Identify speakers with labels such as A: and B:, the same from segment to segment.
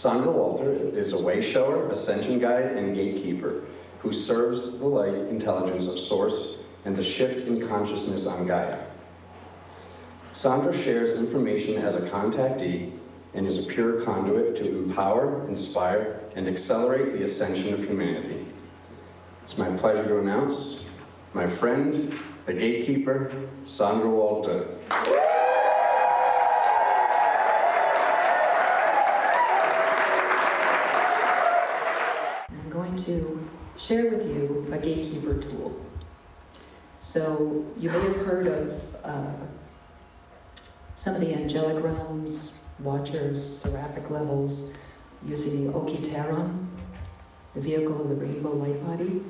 A: Sandra Walter is a way shower, ascension guide, and gatekeeper who serves the light intelligence of Source and the shift in consciousness on Gaia. Sandra shares information as a contactee and is a pure conduit to empower, inspire, and accelerate the ascension of humanity. It's my pleasure to announce my friend, the gatekeeper, Sandra Walter.
B: I'm going to share with you a gatekeeper tool. So you may have heard of some of the angelic realms, watchers, seraphic levels, using the Okiteron, the vehicle of the rainbow light body.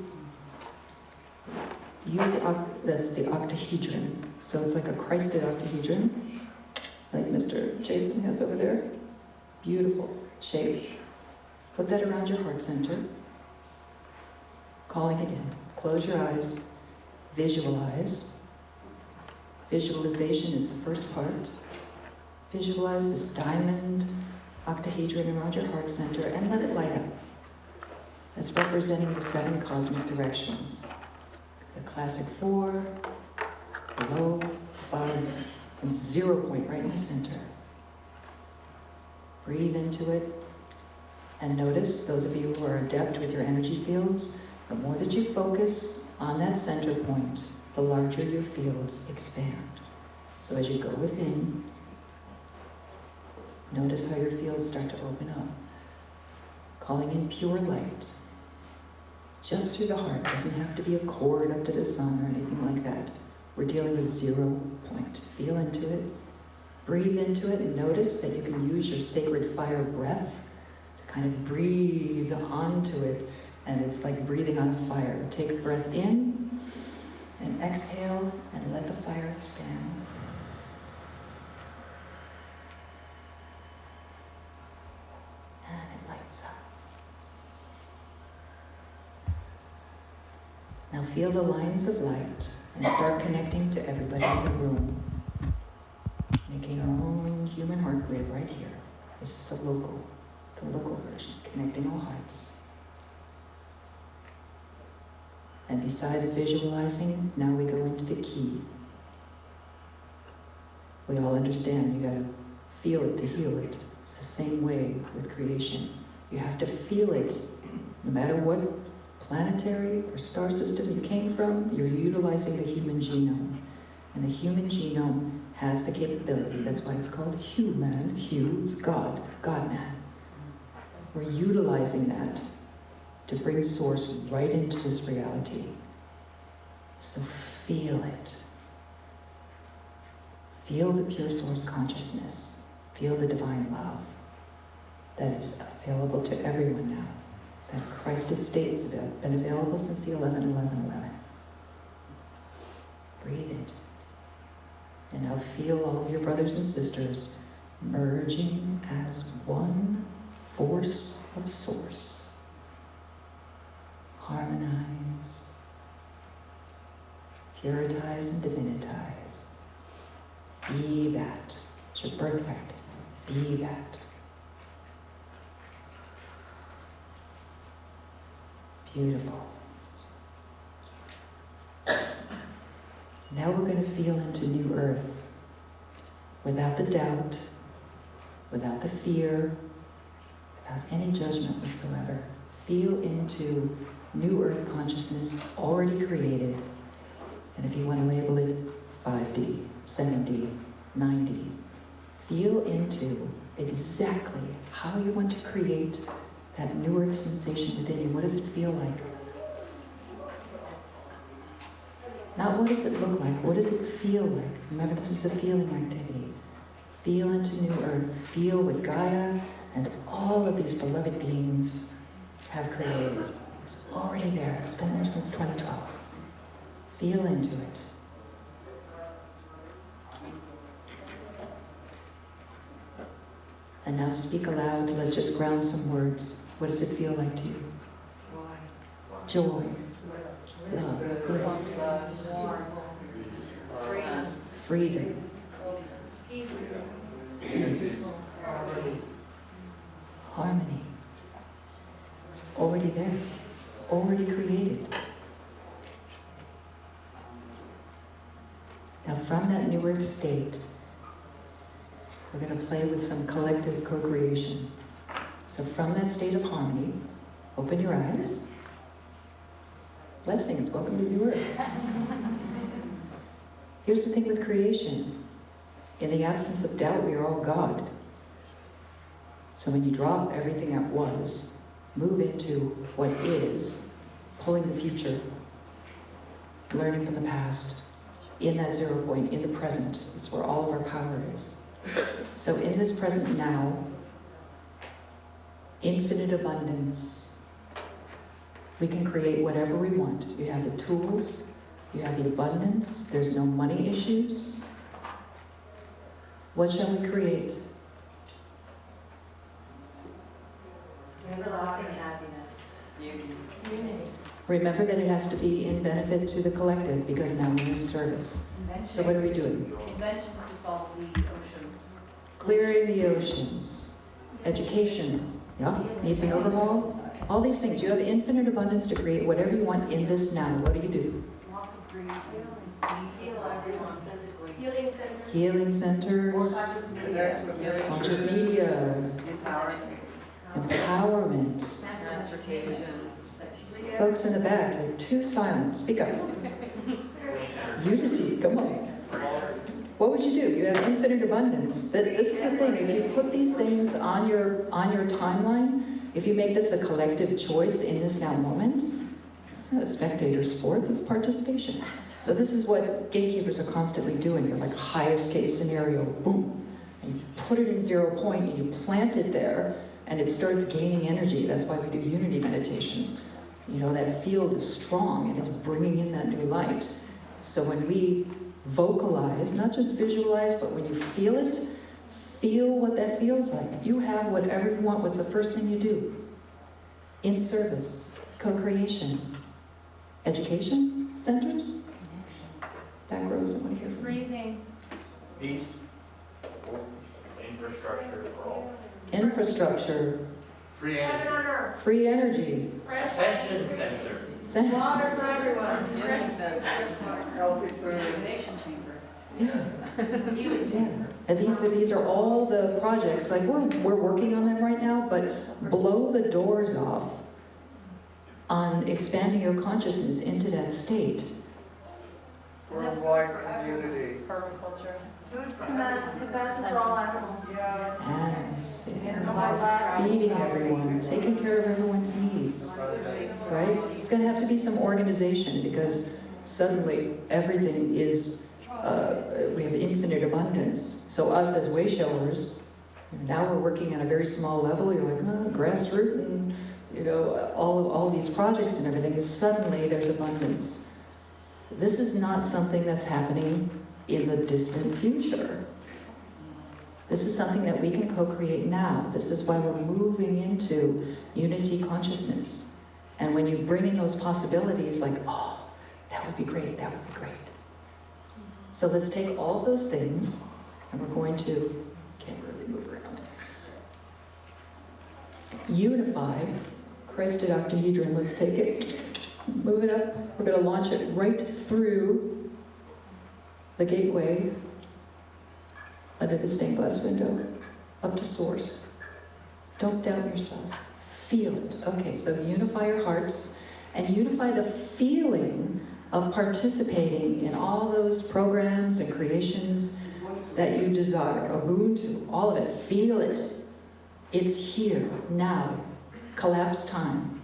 B: That's the octahedron. So it's like a Christed octahedron, like Mr. Jason has over there. Beautiful shape. Put that around your heart center. Calling it in. Close your eyes. Visualize. Visualization is the first part. Visualize this diamond octahedron around your heart center and let it light up. That's representing the 7 cosmic directions. The classic 4, below, above, and 0 point right in the center. Breathe into it and notice, those of you who are adept with your energy fields, the more that you focus on that center point, the larger your fields expand. So as you go within, notice how your fields start to open up. Calling in pure light. Just through the heart. Doesn't have to be a cord up to the sun or anything like that. We're dealing with 0 point. Feel into it. Breathe into it and notice that you can use your sacred fire breath to kind of breathe onto it. And it's like breathing on a fire. Take a breath in and exhale and let the fire expand. And it lights up. Now feel the lines of light and start connecting to everybody in the room. Making our own human heart grid right here. This is the local version, connecting all hearts. And besides visualizing, now we go into the key. We all understand you gotta feel it to heal it. It's the same way with creation. You have to feel it, no matter what planetary or star system you came from, you're utilizing the human genome. And the human genome has the capability, that's why it's called human. Hu is God, God-man. We're utilizing that to bring Source right into this reality. So feel it. Feel the pure Source consciousness. Feel the divine love that is available to everyone now. That Christed state has been available since the 11-11-11. Breathe into it. And now feel all of your brothers and sisters merging as one force of Source. Harmonize, puritize and divinitize. Be that. It's your birthright. Be that. Beautiful. Now we're going to feel into New Earth without the doubt, without the fear, without any judgment whatsoever. Feel into New Earth consciousness already created. And if you want to label it 5D, 7D, 9D, feel into exactly how you want to create that New Earth sensation within you. What does it feel like? Not what does it look like, what does it feel like? Remember, this is a feeling activity. Feel into New Earth. Feel what Gaia and all of these beloved beings have created. It's already there. It's been there since 2012. Feel into it. And now speak aloud. Let's just ground some words. What does it feel like to you? Joy. Love. Bliss. Freedom. Peace. harmony. It's already there. It's already created. Now from that new earth state, we're going to play with some collective co-creation. So from that state of harmony, open your eyes. Blessings, welcome to New Earth. Here's the thing with creation. In the absence of doubt, we are all God. So when you drop everything that was, move into what is, pulling the future, learning from the past, in that 0 point, in the present, is where all of our power is. So in this present now, infinite abundance, we can create whatever we want. You have the tools, you have the abundance, there's no money issues. What shall we create?
C: Everlasting happiness. Unity.
B: Remember that it has to be in benefit to the collective, because now we're in service. So what are we doing?
C: Inventions to solve the ocean.
B: Clearing the oceans. Education. Yeah, needs an overhaul. All these things. You have infinite abundance to create whatever you want in this now. What do?
C: Lots of grief. We heal everyone physically. Healing centers.
B: Healing centers.
C: All kinds of media.
B: Conscious media. Empowerment.
C: Transportation.
B: Folks in the back, you're too silent. Speak up. Unity, come on. What would you do? You have infinite abundance. This is the thing. If you put these things on your timeline, if you make this a collective choice in this now moment, it's not a spectator sport, it's participation. So this is what gatekeepers are constantly doing. You're like highest case scenario, boom. And you put it in 0 point and you plant it there and it starts gaining energy. That's why we do unity meditations. You know, that field is strong and it's bringing in that new light. So when we vocalize, not just visualize, but when you feel it, feel what that feels like. You have whatever you want. What's the first thing you do? In service, co-creation, education centers. Back rows, I want to hear from you.
C: Breathing.
D: Peace, infrastructure for all.
B: Infrastructure,
D: Free energy.
B: free energy,
D: Ascension Center.
C: Water for everyone.
D: Healthy food.
B: Yeah. Yeah. And these are all the projects, like we're working on them right now, but blow the doors off on expanding your consciousness into that state.
D: Worldwide community.
C: Permaculture. Food compassion for all animals.
B: Yes, yeah. Feeding everyone, taking care of everyone's needs, right? There's going to have to be some organization because suddenly everything is, we have infinite abundance. So us as way showers, now we're working on a very small level. You're like, oh, grassroots and, you know, all these projects and everything. Suddenly there's abundance. This is not something that's happening in the distant future. This is something that we can co-create now. This is why we're moving into unity consciousness. And when you bring in those possibilities, like, oh, that would be great, that would be great. So let's take all those things, and we're going to, can't really move around. Unify, Christ octahedron, let's take it, move it up. We're going to launch it right through the gateway under the stained glass window, up to source. Don't doubt yourself. Feel it. Okay, so unify your hearts and unify the feeling of participating in all those programs and creations that you desire. Ubuntu, all of it. Feel it. It's here, now. Collapse time.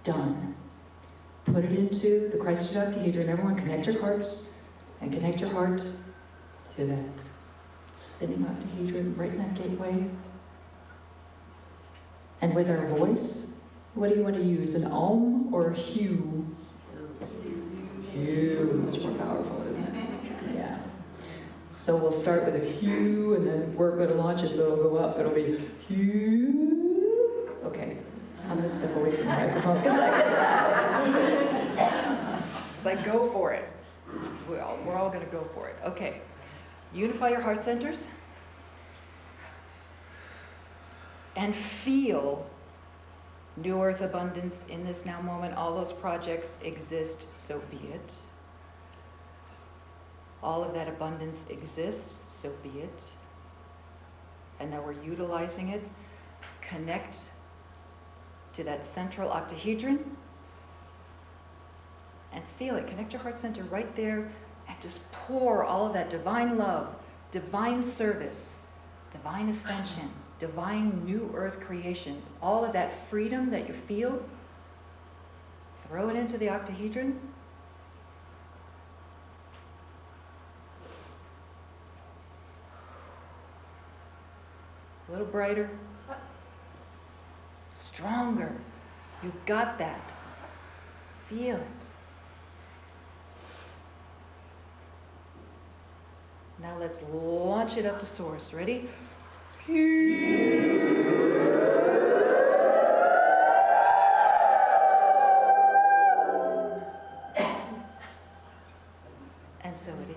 B: Done. Put it into the Christ octahedron. Everyone connect your hearts and connect your heart to that spinning octahedron right in that gateway. And with our voice, what do you want to use? An om or a hue? Hue, much more powerful, isn't it? Yeah. So we'll start with a hue, and then we're going to launch it so it'll go up. It'll be hue. Okay, I'm going to step away from the microphone because I get that. It's like, go for it. We're all going to go for it. Okay. Unify your heart centers. and feel New Earth abundance in this now moment. All those projects exist, so be it. All of that abundance exists, so be it. And now we're utilizing it. Connect to that central octahedron and feel it. Connect your heart center right there and just pour all of that divine love, divine service, divine ascension, divine new earth creations, all of that freedom that you feel, throw it into the octahedron. A little brighter, stronger. You got that. Feel it. Now let's launch it up to source. Ready? And so it is.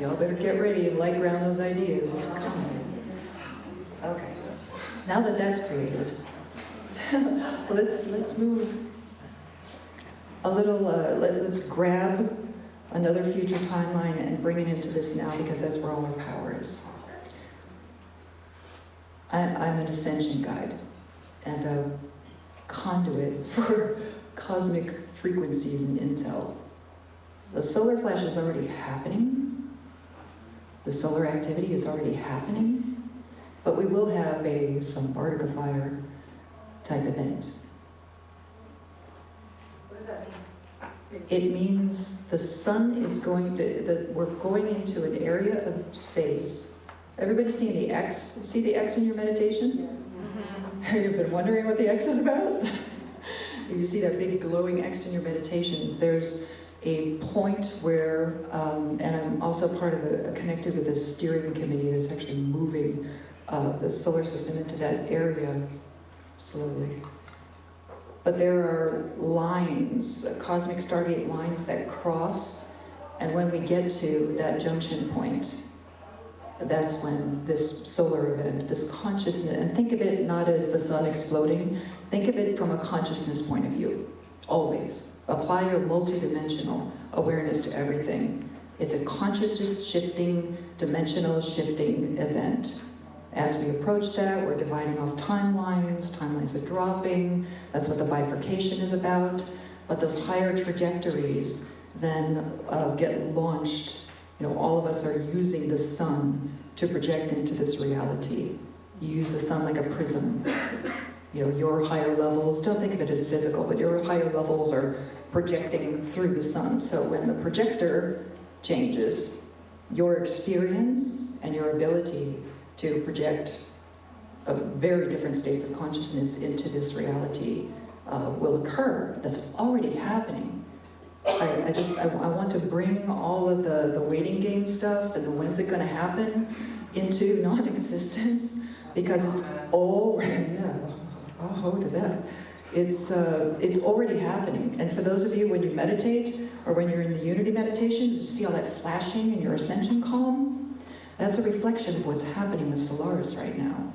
B: Y'all better get ready and light ground those ideas. It's coming. Okay. Now that that's created, let's move a little. Let's grab another future timeline and bring it into this now, because that's where all our power is. I'm an ascension guide and a conduit for cosmic frequencies and intel. The solar flash is already happening. The solar activity is already happening. But we will have a Sambartica fire type event.
C: What does that mean?
B: It means the sun is going to, we're going into an area of space. Everybody seeing the X? See the X in your meditations?
C: Mm-hmm.
B: You've been wondering what the X is about? You see that big glowing X in your meditations. There's a point where, and I'm also part of connected with the steering committee that's actually moving the solar system into that area slowly. But there are lines, cosmic stargate lines that cross, and when we get to that junction point, that's when this solar event, this consciousness, and think of it not as the sun exploding, think of it from a consciousness point of view, always. Apply your multidimensional awareness to everything. It's a consciousness shifting, dimensional shifting event. As we approach that, we're dividing off timelines. Timelines are dropping. That's what the bifurcation is about. But those higher trajectories then get launched. You know, all of us are using the sun to project into this reality. You use the sun like a prism. You know, your higher levels, don't think of it as physical, but your higher levels are projecting through the sun. So when the projector changes, your experience and your ability to project very different states of consciousness into this reality will occur. That's already happening. I want to bring all of the waiting game stuff and the when's it going to happen into non-existence, because it's already, yeah, I'll hold to that. It's already happening. And for those of you, when you meditate, or when you're in the unity meditations, you see all that flashing in your ascension column? That's a reflection of what's happening with Solaris right now.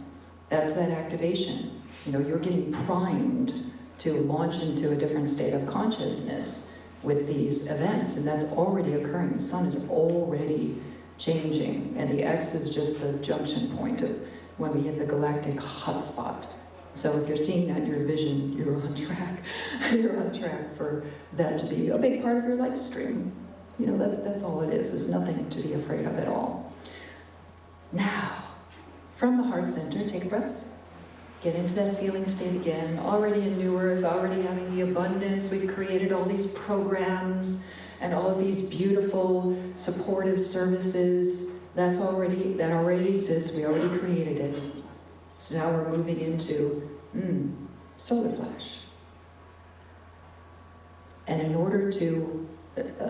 B: That's that activation. You know, you're getting primed to launch into a different state of consciousness with these events, and that's already occurring. The sun is already changing, and the X is just the junction point of when we hit the galactic hotspot. So if you're seeing that in your vision, you're on track. You're on track for that to be a big part of your life stream. You know, that's all it is. There's nothing to be afraid of at all. Now, from the heart center, take a breath. Get into that feeling state again. Already in New Earth, already having the abundance. We've created all these programs and all of these beautiful supportive services. That already exists. We already created it. So now we're moving into solar flash. And in order to,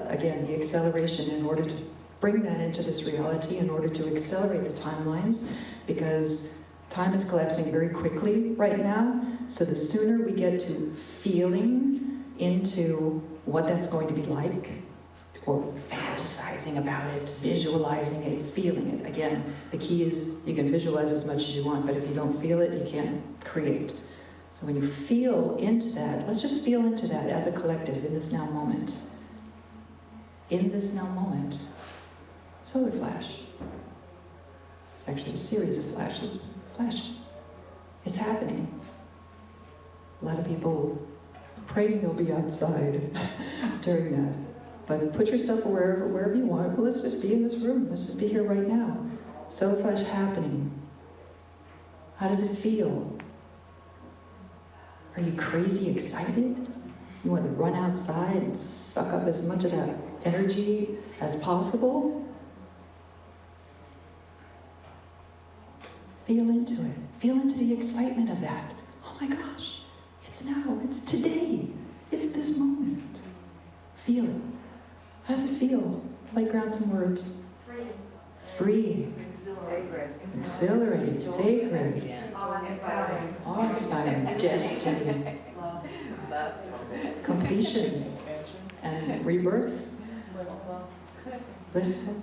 B: again, the acceleration, in order to bring that into this reality, in order to accelerate the timelines, because time is collapsing very quickly right now, so the sooner we get to feeling into what that's going to be like, or fantasizing about it, visualizing it, feeling it. Again, the key is you can visualize as much as you want, but if you don't feel it, you can't create. So when you feel into that, let's just feel into that as a collective in this now moment. In this now moment, solar flash. It's actually a series of flashes. Flash. It's happening. A lot of people praying they'll be outside during that. But put yourself wherever you want. Well, let's just be in this room. Let's just be here right now. Solar flash happening. How does it feel? Are you crazy excited? You want to run outside and suck up as much of that energy as possible? Feel into it. Feel into the excitement of that. Oh my gosh, it's now, it's today, it's this moment. Feel it. How does it feel? Playground some words.
C: Free.
B: Free.
C: Sacred.
B: Exhilarated. Sacred.
C: Awe-inspiring.
B: Awe-inspiring. Destiny. Completion. And rebirth. Blissful.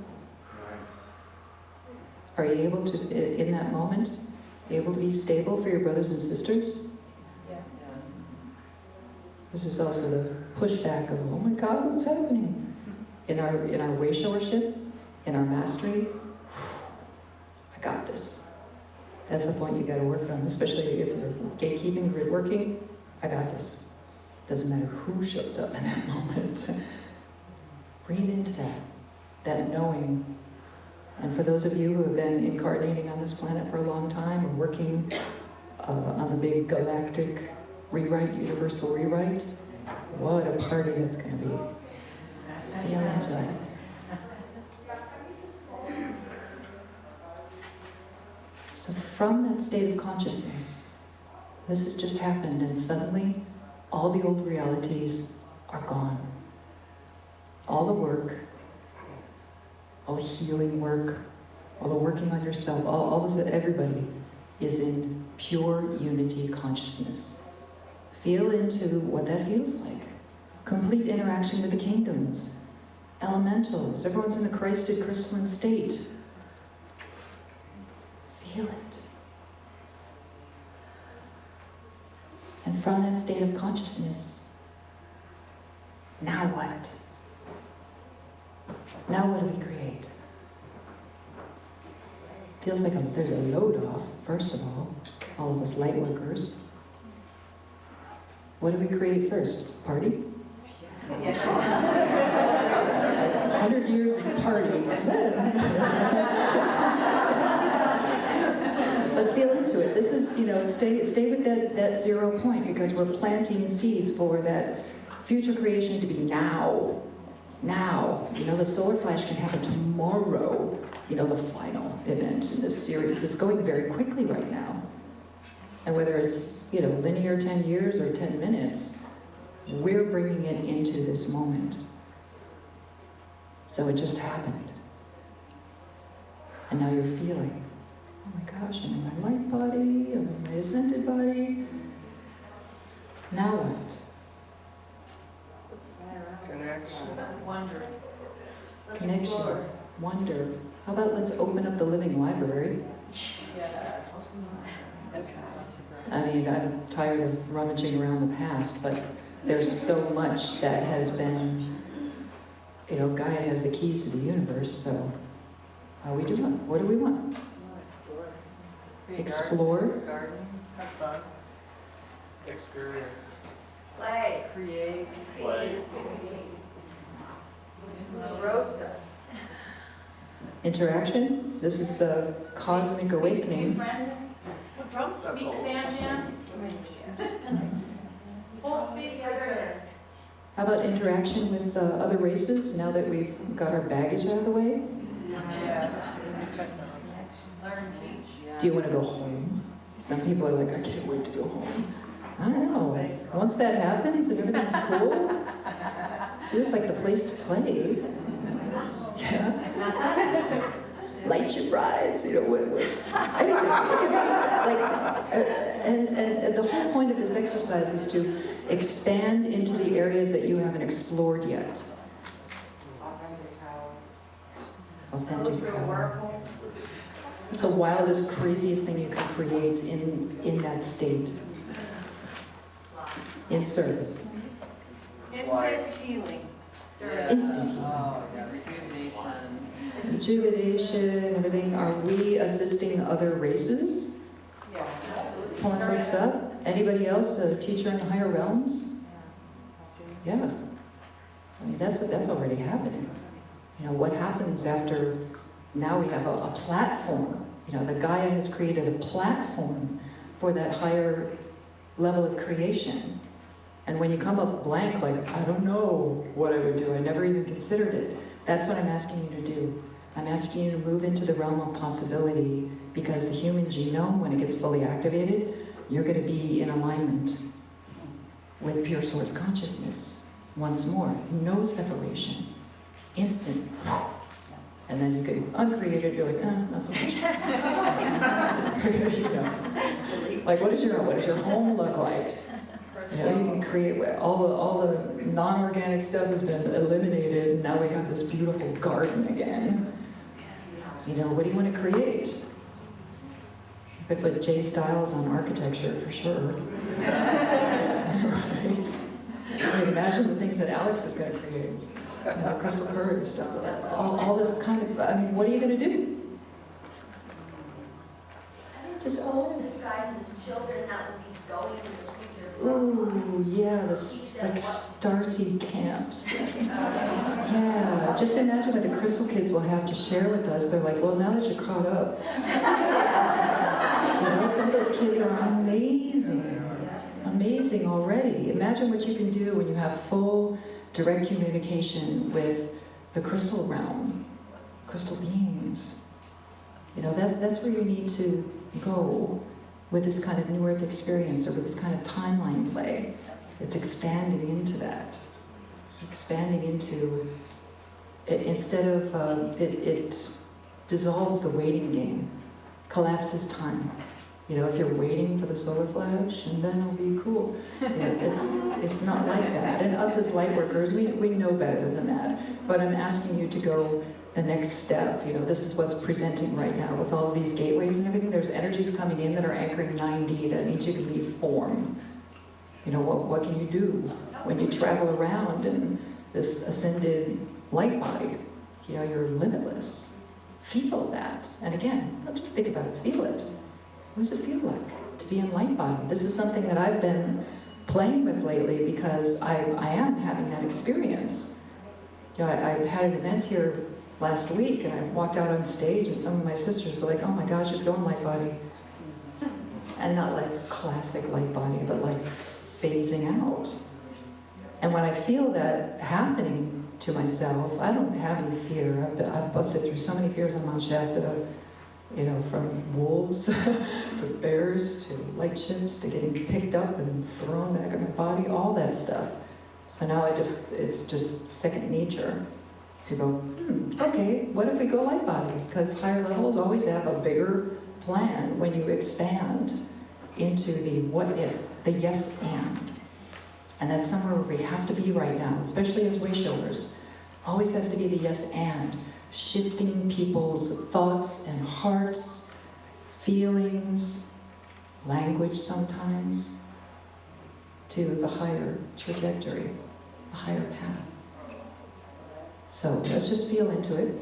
B: Are you able to, in that moment, able to be stable for your brothers and sisters? This is also the pushback of, oh my God, what's happening? In our way showership, in our mastery, I got this. That's the point you got to work from, especially if you're gatekeeping, if you're working, I got this. Doesn't matter who shows up in that moment. Breathe into that knowing. And for those of you who have been incarnating on this planet for a long time, or working on the big galactic rewrite, universal rewrite, what a party that's going to be. Feel into it. So from that state of consciousness, this has just happened, and suddenly all the old realities are gone. All the work, all the healing work, all the working on yourself, all this, everybody is in pure unity consciousness. Feel into what that feels like. Complete interaction with the kingdoms, elementals, everyone's in the Christed crystalline state. Feel it. And from that state of consciousness, now what? Now what do we create? Feels like there's a load off, first of all of us light workers. What do we create first? Party? 100 years of party. But feel into it. This is, stay with that 0 point, because we're planting seeds for that future creation to be now. Now. The solar flash can happen tomorrow. The final event in this series. It's going very quickly right now. And whether it's, linear 10 years or 10 minutes, we're bringing it into this moment. So it just happened. And now you're feeling, oh my gosh, I'm in my light body, I'm in my ascended body. Now what?
D: Connection.
C: Wonder.
B: Connection. Wonder. How about let's open up the living library? I mean, I'm tired of rummaging around the past, but there's so much that has been, Gaia has the keys to the universe, so how are we doing? What do we want? Explore.
D: Garden. Have fun. Experience.
C: Play.
D: Create.
C: Play. Roaster.
B: Interaction. This is a cosmic awakening.
C: Friends. Meet fan jam. Full speed awareness.
B: How about interaction with other races now that we've got our baggage out of the way?
C: Learn, teach.
B: Do you want to go home? Some people are like, I can't wait to go home. I don't know. Once that happens and everything's cool, feels like the place to play. Yeah. Light your brides, anything. It could be like, and the whole point of this exercise is to Expand into the areas that you haven't explored yet. Authentic power. It's the wildest, craziest thing you can create in that state. In service.
E: Instant healing.
B: Instant healing.
F: Oh, yeah, rejuvenation.
B: Rejuvenation, everything. Are we assisting other races?
E: Yeah.
B: Pulling folks up? Anybody else a teacher in the higher realms? Yeah. I mean, that's already happening. You know, what happens after now we have a platform? You know, the Gaia has created a platform for that higher level of creation. And when you come up blank, like, I don't know what I would do, I never even considered it, that's what I'm asking you to do. I'm asking you to move into the realm of possibility, because the human genome, when it gets fully activated, you're going to be in alignment with pure source consciousness. Once more, no separation. Instant. And then you could uncreate it, you're like, not so much. You know. Like, what does your home look like? You know, you can create, all the non-organic stuff has been eliminated, and now we have this beautiful garden again. You know, what do you want to create? You could put J Styles on architecture for sure. Right? I mean, imagine the things that Alex is going to create. You know, crystal curd and stuff like that. All this kind of, I mean, what are you going to do? Just all in.
C: Guiding the children that will be going into the future.
B: Ooh, yeah, like starseed camps. Yeah, just imagine what the crystal kids will have to share with us. They're like, well, now that you're caught up. You know, some of those kids are amazing. Amazing already. Imagine what you can do when you have full direct communication with the crystal realm, crystal beings. You know, that's where you need to go with this kind of New Earth experience, or with this kind of timeline play. It's expanding into that. Expanding into, instead of, it dissolves the waiting game, collapses time. You know, if you're waiting for the solar flash, and then it'll be cool. You know, it's not like that. And us as light workers, we know better than that. But I'm asking you to go the next step. You know, this is what's presenting right now with all of these gateways and everything. There's energies coming in that are anchoring 9D. That means you can leave form. You know, what can you do when you travel around in this ascended light body? You know, you're limitless. Feel that. And again, don't just think about it, feel it. What does it feel like to be in light body? This is something that I've been playing with lately, because I am having that experience. You know, I had an event here last week, and I walked out on stage, and some of my sisters were like, oh my gosh, just going light body. And not like classic light body, but like phasing out. And when I feel that happening to myself, I don't have any fear. I've busted through so many fears on Mount Shasta, you know, from wolves to bears to light ships to getting picked up and thrown back in my body, all that stuff. So now it's just second nature to go, okay, what if we go light body? Because higher levels always have a bigger plan when you expand into the what if, the yes and. And that's somewhere where we have to be right now, especially as way showers. Always has to be the yes and. Shifting people's thoughts and hearts, feelings, language sometimes, to the higher trajectory, the higher path. So let's just feel into it.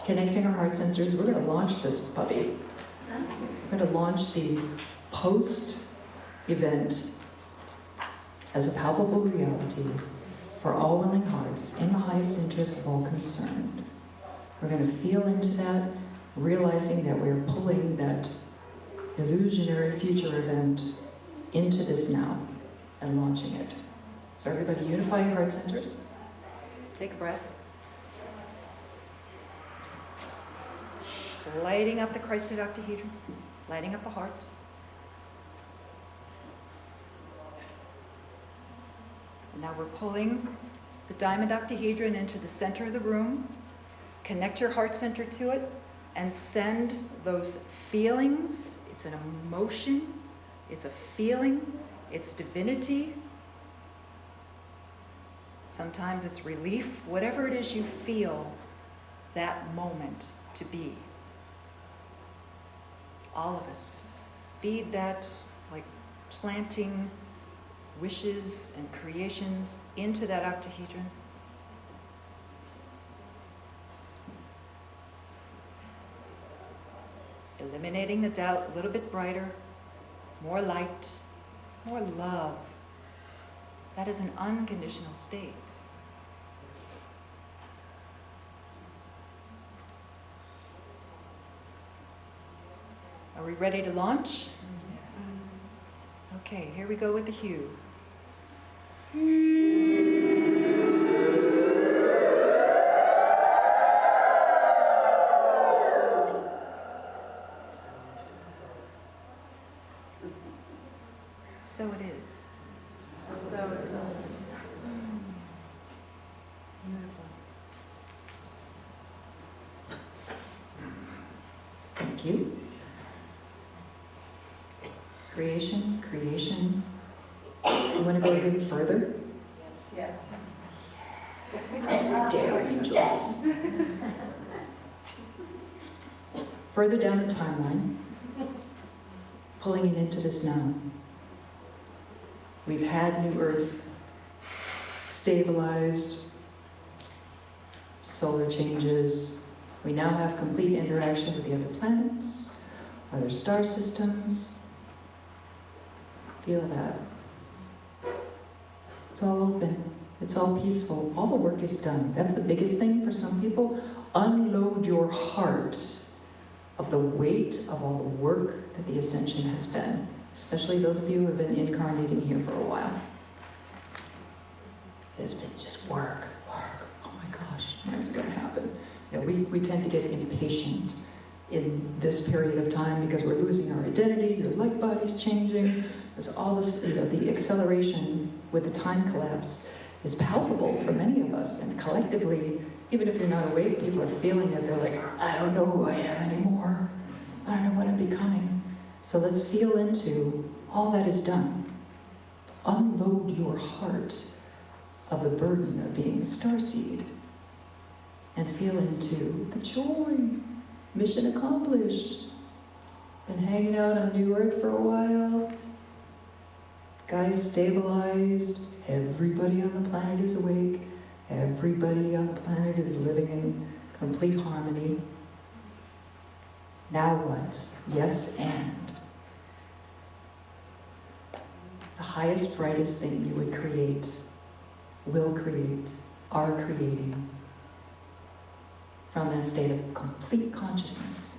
B: Connecting our heart centers. We're going to launch this puppy. We're going to launch the post-event as a palpable reality for all willing hearts in the highest interest of all concerned. We're going to feel into that, realizing that we're pulling that illusionary future event into this now and launching it. So everybody unify your heart centers. Take a breath. Lighting up the Christed octahedron, lighting up the heart. And now we're pulling the diamond octahedron into the center of the room. Connect your heart center to it and send those feelings. It's an emotion, it's a feeling, it's divinity, Sometimes it's relief, whatever it is you feel that moment to be. All of us feed that, like planting wishes and creations into that octahedron. Eliminating the doubt, a little bit brighter, more light, more love. That is an unconditional state. Are we ready to launch? Okay, here we go with the hue. So it is. Beautiful. Thank you. Creation, creation. You want to go even further?
E: Yes.
B: Dare angels. Further down the timeline, pulling it into this now. We've had New Earth stabilized, solar changes. We now have complete interaction with the other planets, other star systems. Feel that. It's all open. It's all peaceful. All the work is done. That's the biggest thing for some people. Unload your heart of the weight of all the work that the ascension has been. Especially those of you who have been incarnating here for a while. It's been just work. Oh my gosh, when's it going to happen? You know, we tend to get impatient in this period of time because we're losing our identity, your light body's changing. There's all this, the acceleration with the time collapse is palpable for many of us. And collectively, even if you're not awake, people are feeling it. They're like, I don't know who I am anymore. I don't know what I'm becoming. So let's feel into all that is done. Unload your heart of the burden of being a starseed and feel into the joy. Mission accomplished. Been hanging out on New Earth for a while. Gaia stabilized. Everybody on the planet is awake. Everybody on the planet is living in complete harmony. Now what? Yes, and. The highest, brightest thing you would create, will create, are creating from that state of complete consciousness.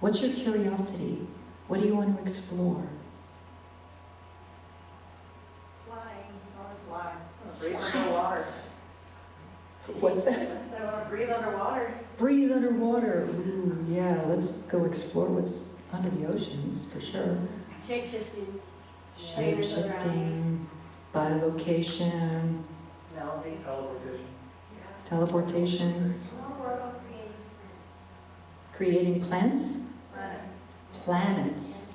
B: What's your curiosity? What do you want to explore?
C: Flying.
E: I want to fly. I want to breathe underwater.
B: What's that?
E: I said I want to breathe underwater.
B: Breathe underwater. Ooh, yeah, let's go explore what's under the oceans, for sure.
C: Shape-shifting.
B: Shape-shifting, bilocation,
E: Melody.
B: teleportation, creating plants, planets.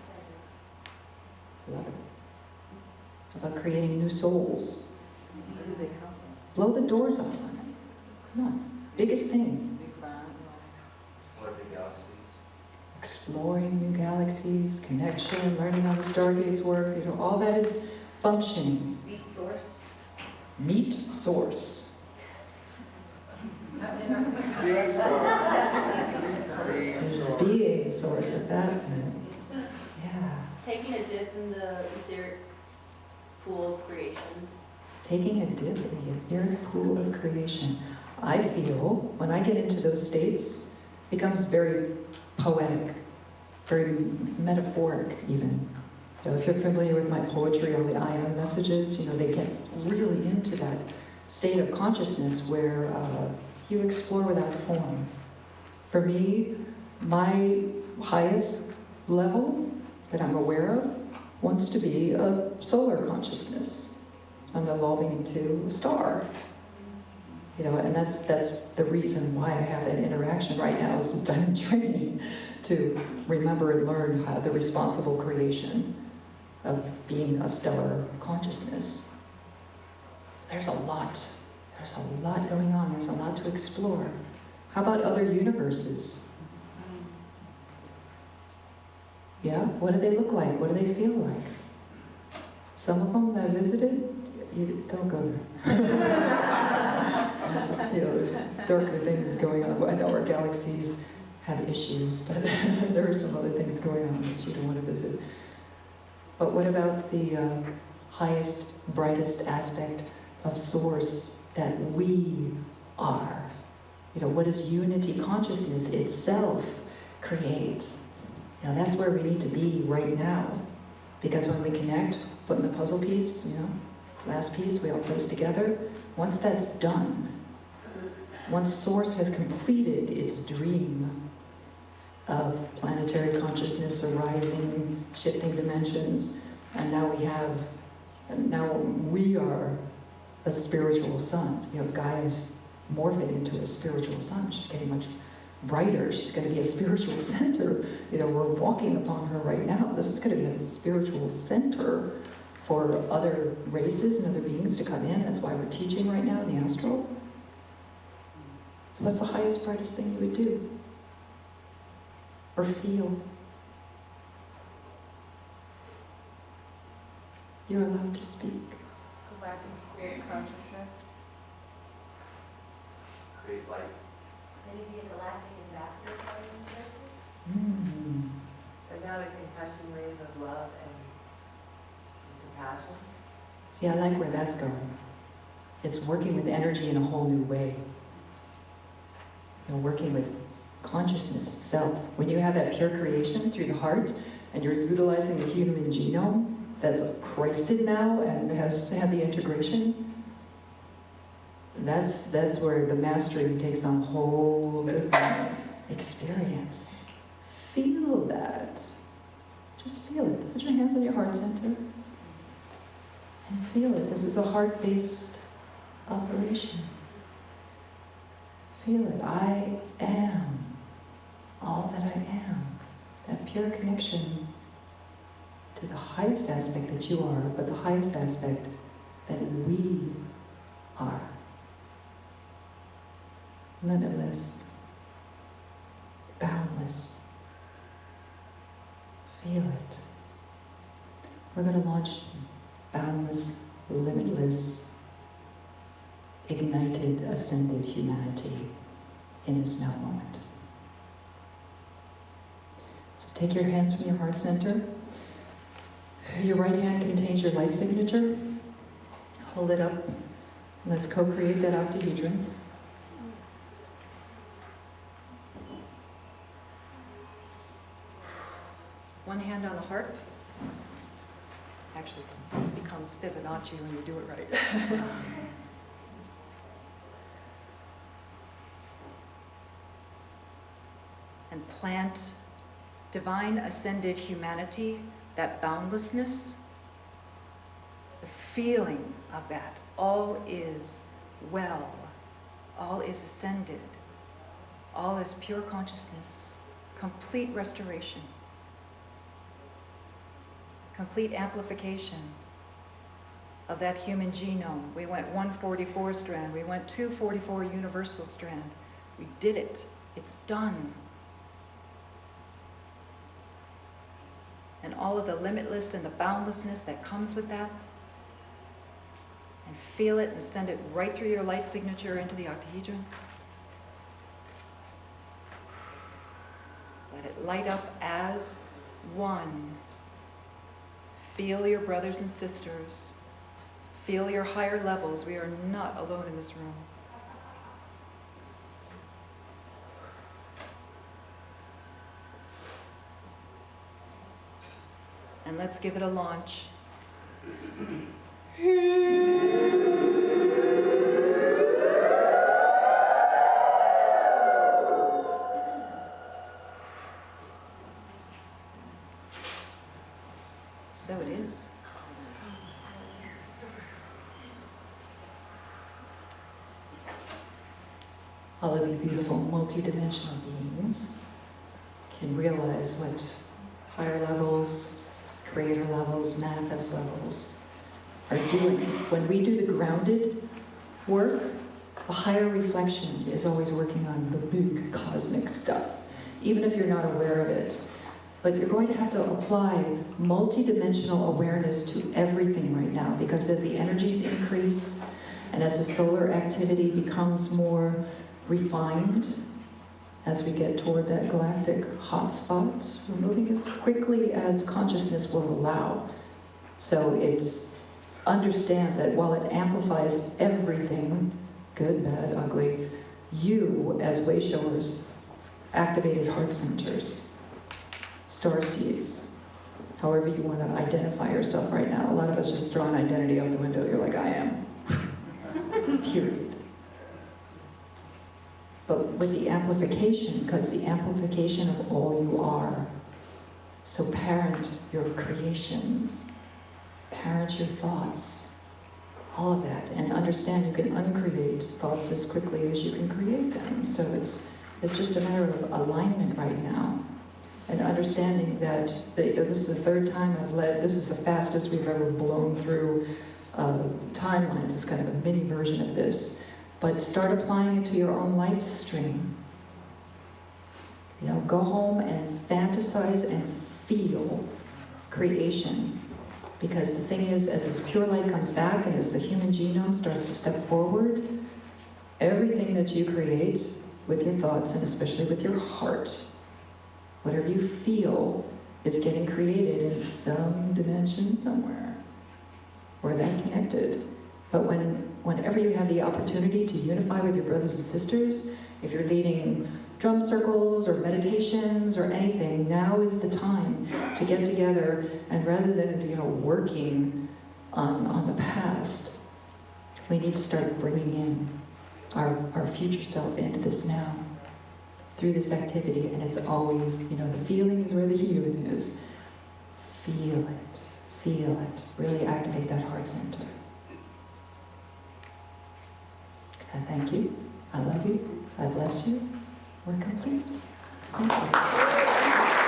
B: Love it. How about creating new souls?
E: Where do they come
B: Blow the doors off on it. Come on. Biggest thing. Exploring new galaxies, connection, learning how the stargates work, all that is functioning.
E: from? Beat source.
B: Meet source. There's a being source at that point. Yeah.
C: Taking a dip in the etheric pool of creation.
B: Taking a dip in the etheric pool of creation. I feel, when I get into those states, it becomes very poetic, very metaphoric even. If you're familiar with my poetry, all the ion messages, they get really into that state of consciousness where you explore without form. For me, my highest level that I'm aware of wants to be a solar consciousness. I'm evolving into a star. And that's the reason why I have that interaction right now is I'm in training to remember and learn how the responsible creation of being a stellar consciousness. There's a lot There's a lot going on. There's a lot to explore. How about other universes? Yeah? What do they look like? What do they feel like? Some of them that I visited, you don't go there. Just, there's darker things going on. I know our galaxies have issues, but there are some other things going on that you don't want to visit. But what about the highest, brightest aspect of Source that we are? What does unity consciousness itself create? Now that's where we need to be right now. Because when we connect, putting the puzzle piece, last piece, we all place together, once that's done, once Source has completed its dream of planetary consciousness arising, shifting dimensions, and now we are a spiritual sun. Gaia's morphing into a spiritual sun. She's getting much brighter. She's going to be a spiritual center. We're walking upon her right now. This is going to be a spiritual center for other races and other beings to come in. That's why we're teaching right now in the astral. So what's the highest, brightest thing you would do? Or feel? You're allowed to speak.
E: Galactic spirit consciousness.
D: Create light.
C: Maybe be a galactic ambassador for the universe?
E: So now the concussion waves of love and compassion.
B: See, I like where that's going. It's working with energy in a whole new way. Working with consciousness itself. When you have that pure creation through the heart, and you're utilizing the human genome that's Christed now and has had the integration, that's where the mastery takes on a whole different experience. Feel that. Just feel it. Put your hands on your heart center and feel it. This is a heart-based operation. Feel it. I am all that I am. That pure connection to the highest aspect that you are, but the highest aspect that we are. Limitless. Boundless. Feel it. We're going to launch boundless, limitless, ignited, ascended humanity in this now moment. So take your hands from your heart center. Your right hand contains your light signature. Hold it up. Let's co-create that octahedron. One hand on the heart. Actually, it becomes Fibonacci when you do it right. And plant divine ascended humanity, that boundlessness, the feeling of that. All is well. All is ascended. All is pure consciousness. Complete restoration. Complete amplification of that human genome. We went 144 strand. We went 244 universal strand. We did it. It's done. And all of the limitless and the boundlessness that comes with that. And feel it and send it right through your light signature into the octahedron. Let it light up as one. Feel your brothers and sisters. Feel your higher levels. We are not alone in this room. And let's give it a launch. So it is. All of you beautiful multidimensional beings can realize what higher levels, creator levels, manifest levels are doing. When we do the grounded work, The higher reflection is always working on the big cosmic stuff, even if you're not aware of it. But you're going to have to apply multidimensional awareness to everything right now, because as the energies increase and as the solar activity becomes more refined, as we get toward that galactic hotspot, we're moving as quickly as consciousness will allow. So it's understand that while it amplifies everything, good, bad, ugly, you as way showers, activated heart centers, star seeds, however you want to identify yourself right now. A lot of us just throw an identity out the window. You're like, I am. Period. But with the amplification comes the amplification of all you are. So parent your creations, parent your thoughts, all of that, and understand you can uncreate thoughts as quickly as you can create them. So it's just a matter of alignment right now, and understanding that this is the third time I've led. This is the fastest we've ever blown through timelines. It's kind of a mini version of this. But start applying it to your own life stream. You know, go home and fantasize and feel creation. Because the thing is, as this pure light comes back and as the human genome starts to step forward, everything that you create with your thoughts and especially with your heart, whatever you feel is getting created in some dimension somewhere. We're that connected. But whenever you have the opportunity to unify with your brothers and sisters, if you're leading drum circles or meditations or anything, now is the time to get together, and rather than working on the past, we need to start bringing in our future self into this now through this activity. And it's always, the feeling is where the healing is. Feel it, really activate that heart center. I thank you. I love you. I bless you. We're complete. Thank you.